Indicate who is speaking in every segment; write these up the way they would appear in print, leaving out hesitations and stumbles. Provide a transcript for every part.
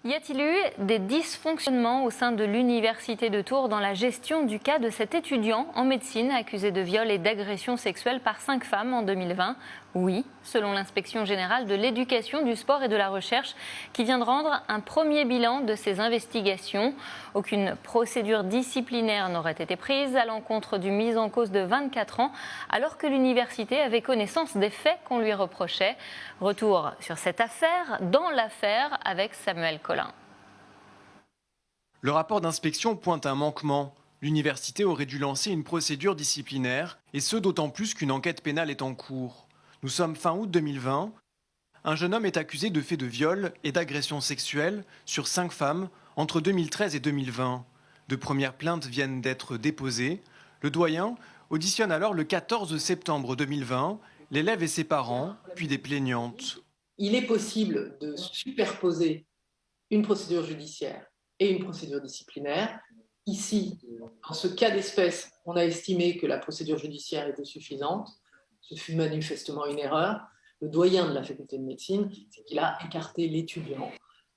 Speaker 1: Y a-t-il eu des dysfonctionnements au sein de l'université de Tours dans la gestion du cas de cet étudiant en médecine accusé de viol et d'agression sexuelle par 5 femmes en 2020 ? Oui, selon l'inspection générale de l'éducation, du sport et de la recherche qui vient de rendre un premier bilan de ces investigations. Aucune procédure disciplinaire n'aurait été prise à l'encontre du mis en cause de 24 ans alors que l'université avait connaissance des faits qu'on lui reprochait. Retour sur cette affaire dans l'affaire avec Samuel Collin.
Speaker 2: Le rapport d'inspection pointe un manquement. L'université aurait dû lancer une procédure disciplinaire, et ce d'autant plus qu'une enquête pénale est en cours. Nous sommes fin août 2020. Un jeune homme est accusé de faits de viol et d'agression sexuelle sur 5 femmes entre 2013 et 2020. De premières plaintes viennent d'être déposées. Le doyen auditionne alors le 14 septembre 2020 l'élève et ses parents, puis des plaignantes.
Speaker 3: Il est possible de superposer une procédure judiciaire et une procédure disciplinaire. Ici, dans ce cas d'espèce, on a estimé que la procédure judiciaire était suffisante. Ce fut manifestement une erreur. Le doyen de la faculté de médecine, c'est qu'il a écarté l'étudiant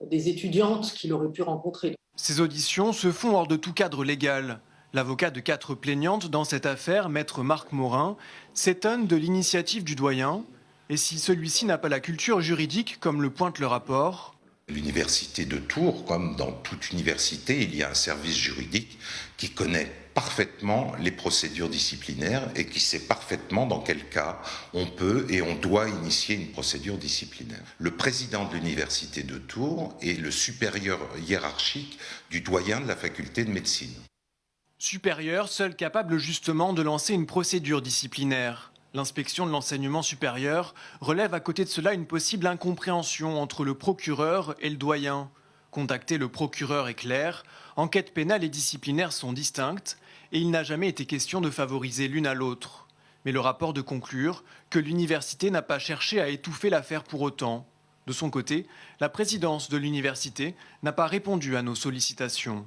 Speaker 3: des étudiantes qu'il aurait pu rencontrer.
Speaker 2: Ces auditions se font hors de tout cadre légal. L'avocat de 4 plaignantes dans cette affaire, maître Marc Morin, s'étonne de l'initiative du doyen. Et si celui-ci n'a pas la culture juridique, comme le pointe le rapport ?
Speaker 4: L'université de Tours, comme dans toute université, il y a un service juridique qui connaît parfaitement les procédures disciplinaires et qui sait parfaitement dans quel cas on peut et on doit initier une procédure disciplinaire. Le président de l'université de Tours est le supérieur hiérarchique du doyen de la faculté de médecine.
Speaker 2: Supérieur, seul capable justement de lancer une procédure disciplinaire. L'inspection de l'enseignement supérieur relève à côté de cela une possible incompréhension entre le procureur et le doyen. Contacter le procureur est clair, enquête pénale et disciplinaire sont distinctes et il n'a jamais été question de favoriser l'une à l'autre. Mais le rapport de conclure que l'université n'a pas cherché à étouffer l'affaire pour autant. De son côté, la présidence de l'université n'a pas répondu à nos sollicitations.